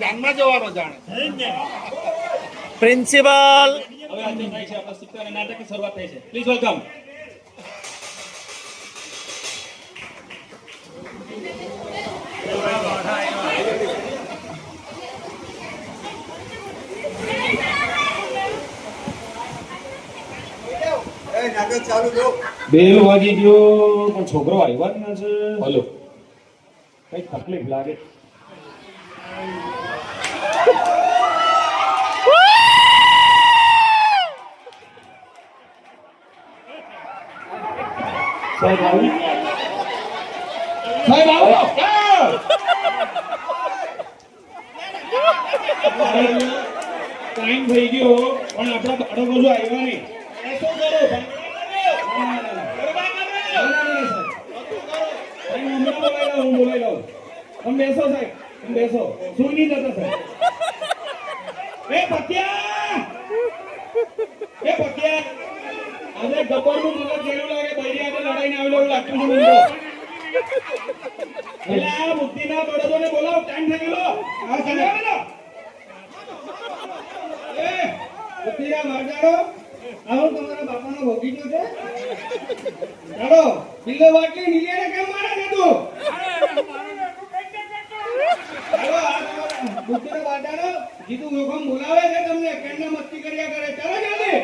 જાનમાં જવાનો જાણે પ્રિન્સિપલ હવે આજે થાય છે આપણા સિક્કા અને નાટકની શરૂઆત થાય છે. Please welcome. બેલ વાગી ગયો પણ છોકરો આવ્યો જ ના છે. હલો, કઈ તકલીફ લાગે? સાહેબ આવો. સાહેબ આવો. ટાઈમ થઈ ગયો પણ આપણા બાળકો જો આવ્યા નહીં. શું કરો? હું બોલાવી લઉં. તમે બેસો સાહેબ, તમે બેસો. શું નહીં જતા સાહેબ? એ પત્યા, એ પત્યા, આજે ગબ્બરનું મગજ જેવું લાગે. બૈરી આજે લડાઈને આવેલો એવું લાગતું છે મને. એટલે આ બુદ્ધિના બળદોને બોલાવો. ટાઈમ થઈ ગયો. આ સાહેબ આવેલો. એ બુદ્ધિના મારજાડો, આવો તમારા બાપાનો ભોગીજો છે. ચાલો બિલ્લો વાટલી નીલેને કેમ મારે છે તું? ચાલો આ બુદ્ધિના બાટાનો જીતુ જોખમ બોલાવે છે તમને. કેમને મસ્તી કર્યા કરે. ચાલો જલ્દી.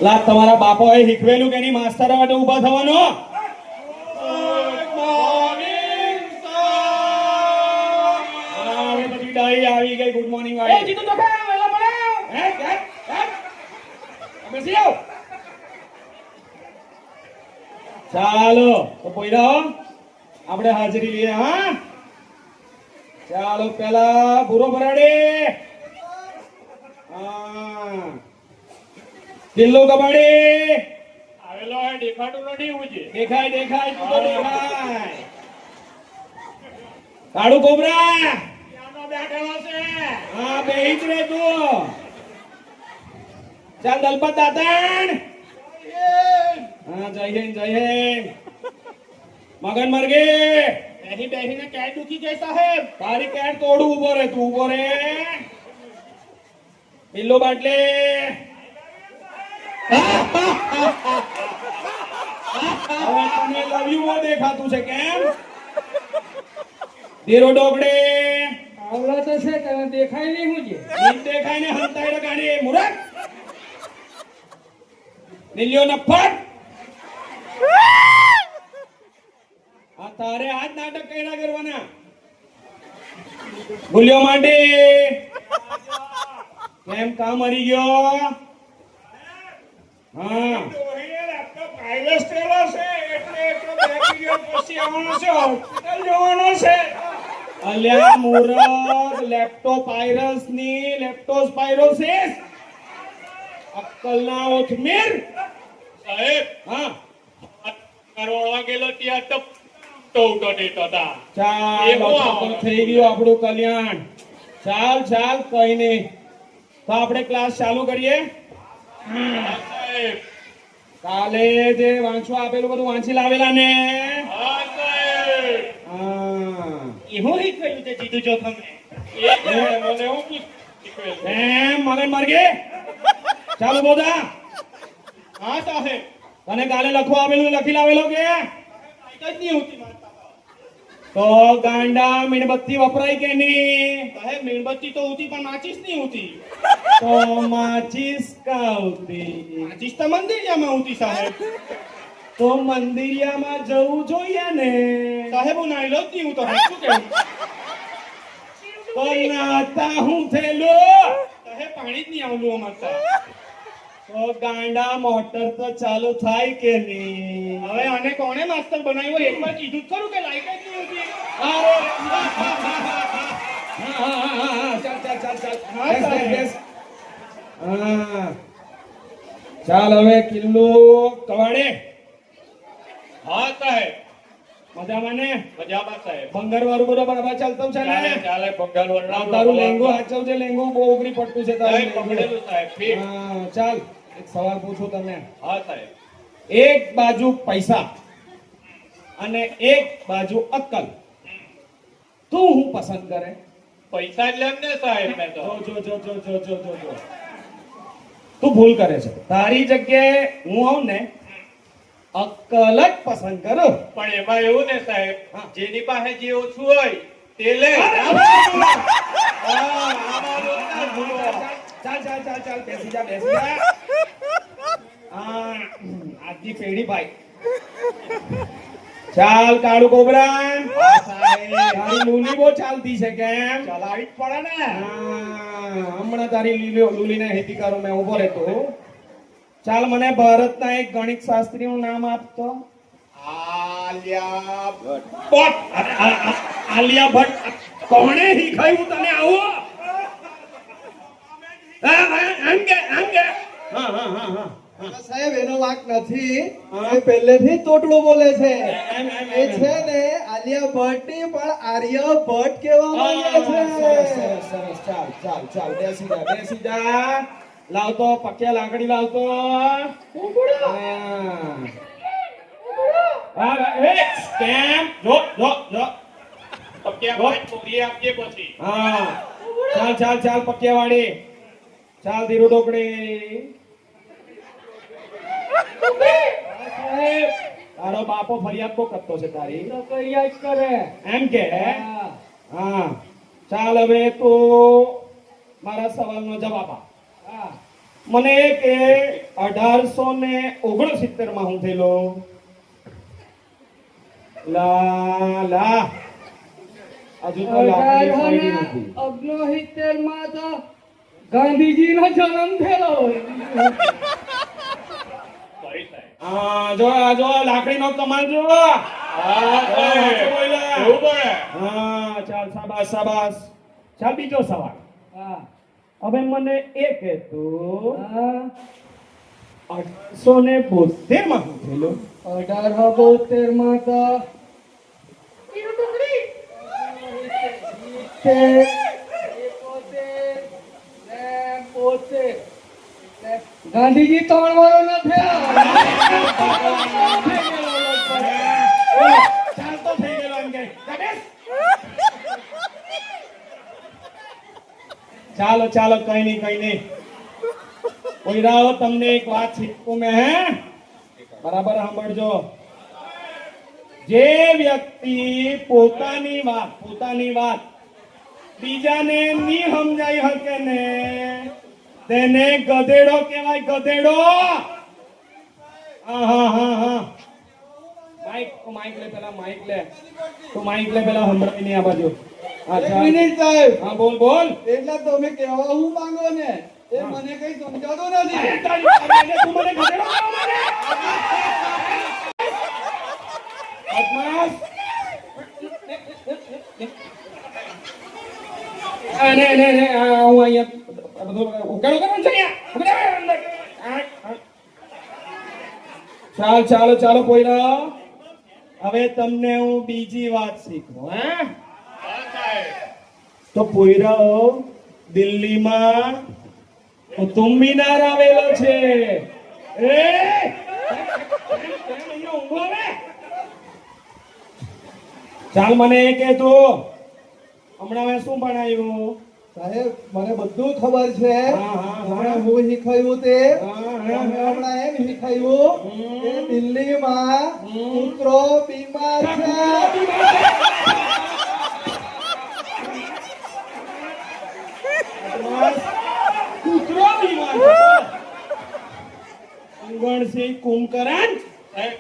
લા તમારા બાપોએ શીખવેલું કે નહીં માસ્તર માટે ઊભા થવાનો? પછી ડાઈ આવી ગઈ ગુડ મોર્નિંગ વાળી. જીતું તો બેસી જાઓ. ચાલો તો પોઈડા આપણે હાજરી લઈએ. હા ચાલો પેલા ભૂરો ભરાડે. હા દિલ્લો કબાડી આવેલો હે. દેખાતું નથી. ઉજે દેખાય દેખાય તું તો દેખાય. કાળુ કોબરા બેઠેલો છે. હા બેહી જ રે તું. ચાલ દલપત દાતણ. હા જય હિન્દ જય હિન્દ. મગન મરગે બેહી બેહીને ક્યાંય દુખી ગઈ સાહેબ. તારી કેટ તોડું. ઉભો રે તું, ઉભો રે. બિલ્લો બાટલે. હવે તને લવ્યું દેખાતું છે કેમ? ધીરો ડોગડે આવડા તો છે તને દેખાય નહીં હું છે દેખાય ને હંતાઈ ગાડી મુરત નિલ્યો ન ફટ. આ તારે આજ નાટક કર્યા કરવાના. ભૂલ્યો માંડી કેમ કામ મરી ગયો? હા વાયરસ થયેલો છે એટલે એટલો બેસી ગયો. પછી આવવાનો છે. હોસ્પિટલ જવાનો છે. અલ્યા મુરત લેપ્ટોપાયરસ ની લેપ્ટોસ્પાયરોસિસ અક્કલના ઓથમીર. સાહેબ હા કરોડવા ગયેલો ત્યાં તો દેતો હતા. ચાલ તો થઈ ગયું આપણું કલ્યાણ. ચાલ ચાલ કઈ નહીં. તો આપણે ક્લાસ ચાલુ કરીએ. સાહેબ કાલે જે વાંચવા આપેલું બધું વાંચી લાવેલા ને? હા સાહેબ. હા એવું શીખવાયું છે જીતુ જોખમ ને? મને હું શીખવેલું. એમ મગન મરગે ચાલુ બોધા. હા સાહેબ. તને કાલે લખવા આપેલું લખી લાવેલો કે? જ નહીં હોતી મારા. તો ગાંડા મીણબત્તી વપરાય કે નહીં? સાહેબ મીણબત્તી તો હોતી પણ માચીસ નહીં હોતી. તો માચીસ કા હોતી? માચીસ તો મંદિરિયામાં હોતી સાહેબ. તો મંદિરિયામાં જવું જોઈએ ને. સાહેબ હું નાઈલો જ નહીં. હું તો શું કહ્યું? તો નાતા હું થયેલું? સાહેબ પાણી જ નહીં આવલું અમારતા. તો તો ગાંડા મોટર તો ચાલુ થાય કે નહીં? હવે આને કોણે માસ્ટર બનાવ્યો એકવાર કીધું જ ખરું કે લાઈટ જ નહીં હોતી. અરે હા, ચાલ ચાલ ચાલ ચાલ હા, બેસ, સાહેબ. બેસ, બેસ. હા ચાલ હવે કિલ્લો કવાડે. હા સાહેબ, મજામાં ને? મજામાં સાહેબ. ભંગાર વાળું બધું બરાબર ચાલતું છે ચાલે ને? ચાલે બંગાળ આ વરરામ તારું લેંગો હાચવજે, લેંગો બહુ ઉઘરી પડતું છે તારું સાહેબ લેંગો. પકડેલું સાહેબ ફીટ. હા ચાલ એક સવાલ પૂછું તમને. હા સાહેબ. એક બાજુ પૈસા અને એક બાજુ અક્કલ, તું હું પસંદ કરે? પૈસા જ લેમ ને સાહેબ મેં તો. જો તું ભૂલ કરે છે. તારી જગ્યાએ હું આવું ને અક્કલ જ પસંદ કરું. પણ એમાં એવું ને સાહેબ, હા. જેની પાસે જે ઓછું હોય તે લે. ચાલ બેસી જા હા આજની પેઢી ભાઈ. ચાલ કાળુ કોબરા, હા સાહેબ. તારી લૂલી બહુ ચાલતી છે કેમ? ચલાવી જ પડે ને. હા, હમણાં તારી લૂલીને હેતી કરું મેં ઉભો રહેતો. ચાલ મને ભારતના એક ગણિત શાસ્ત્રીનું નામ આપતો. આલિયા ભટ્ટ. આલિયા ભટ્ટ કોણે શીખાયું તને આવું? આમ કે હા સાહેબ એનો વાંક નથી. હા. એ પહેલેથી જ તોટડું બોલે છે. એમ. એ છે ને આલિયા ભટ્ટ ની પણ આર્ય ભટ્ટ કહેવા માંગે સરસ. છે. ચાલ બેસી જા. લાવતો પક્યા લાકડી લાવતો. હા, એ કેમ? જો. પક્યા ભાઈ પૂરી આપજે પછી. હા ચાલ પક્યા વાળી. ચાલ ધીરુ ઢોકળી. સાહેબ તારો બાપો ફરિયાદ બહુ કરતો છે તારી. તો કર્યા જ કરે. એમ કે હા. હા ચાલ હવે તું મારા સવાલનો જવાબ આપ. હા. મને કે 1869 માં હું થયેલો? લા હજુ તો લાકડી પડી નથી. 1869 માં તો ગાંધીજીનો જન્મ થયેલો. સોરી સાહેબ. હા જો લાકડીનો કમાલ જો. હા સાચું સાહેબ. બોલ્યા. એવું પડે. હા ચાલ શાબાશ. ચાલ બીજો સવાલ. હા. હવે મને એ કે તું હા. 1872 માં હું થયેલો? 1872 માં તો ગાંધીજી 3 વારો ન થયા. ચાલ તો થઈ ગયેલો એમ કે. ચાલો કઈ નહીં. કોઈરાઓ તમને એક વાત શીખવું મેં હે બરાબર સાંભળજો. જે વ્યક્તિ પોતાની વાત બીજાને ની સમજાઈ શકે ને તેને ગધેડો કહેવાય, ગધેડો. હા માઈક લે પેલા માઈક લે પેલા સંભળાવી નહીં આ બાજુ. હા એક ચાલ. મિનિટ સાહેબ. હા બોલ. એટલે તમે કહેવા હું માંગો ને એ મને કઈ સમજાતું નથી. અરે તારી તું મને ગધેડો કહેવા માંગે? બદમાશ. ને હું અહીંયા બધું ઉકેલો કરવાનું છે અહીંયા. ચાલો પોઈરા. હવે તમને હું બીજી વાત શીખવું હે. હા સાહેબ. તો પોઈરાઓ દિલ્હીમાં કુતુબ મિનાર આવેલો છે. એ અહીંયા ઊંઘો આવે. ચાલ મને એ કે તું હમણાં મેં શું ભણાવ્યું? સાહેબ મને બધું ખબર છે. હા. હમણાં હું શીખાયું તે હા. તમે હમણાં એમ શીખાયું કે દિલ્હીમાં કૂતરો બીમાર છે. કૂતરો બીમાર છે. અંગણસિંહ કુંભકરણ. સાહેબ.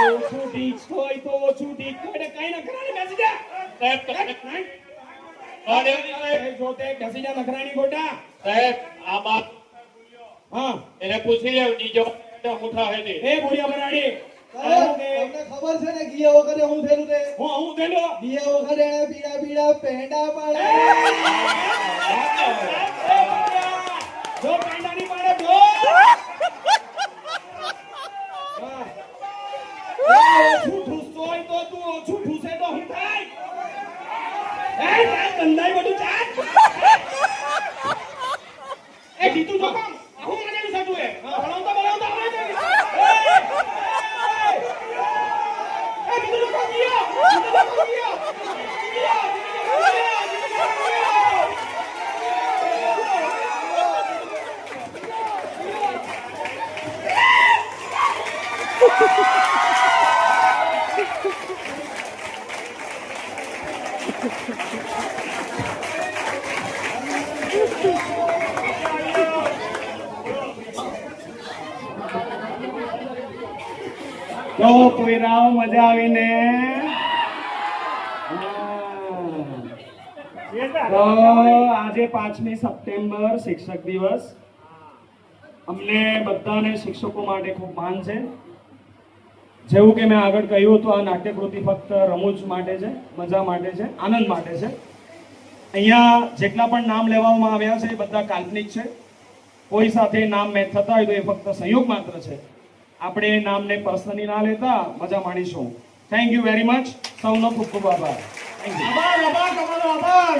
ઓછું ઢીચ હોય તો ઓછું ઢીચ હોય ને કઈ નખરાની બેસી જા. સાહેબ જો તે બેસી જા નખરાની ગોટા. સાહેબ આ બાપ હા એને પૂછી લેવ બીજો હું થાય તે એ બોડિયા બરાડી તમને ખબર છે ને ગયા વખતે હું થયેલું તે હું થયેલો ગયા વખતે એને પીડા પીડા પેંડા પાડ્યા જો પેંડાની પાડે જો ઓછું ઠૂસતો હોય તો તું ઓછું ઠૂસે તો હું થાય તાર ધંધાય બધું ચાલ એ જીતુ જો કામ હું મને સાચું એ બોલાવતા આવે છે એ જીતુ જો કામ ગયો જીતુ જો કામ ગયો તો પોયરાઓ મજા આવીને તો આજે 5મી સપ્ટેમ્બર શિક્ષક દિવસ અમને બધાને શિક્ષકો માટે ખૂબ માન છે જેવું કે મેં આગળ કહ્યું હતું આ નાટ્યકૃતિ ફક્ત રમૂજ માટે છે મજા માટે છે આનંદ માટે છે અહીંયા જેટલા પણ નામ લેવામાં આવ્યા છે એ બધા કાલ્પનિક છે કોઈ સાથે નામ મેચ થતા હોય તો એ ફક્ત સંયોગ માત્ર છે આપણે એ નામને પર્સનલી ના લેતા મજા માણીશું થેન્ક યુ વેરી મચ સૌનો ખૂબ ખૂબ આભાર થેન્ક યુ આભાર તમારો આભાર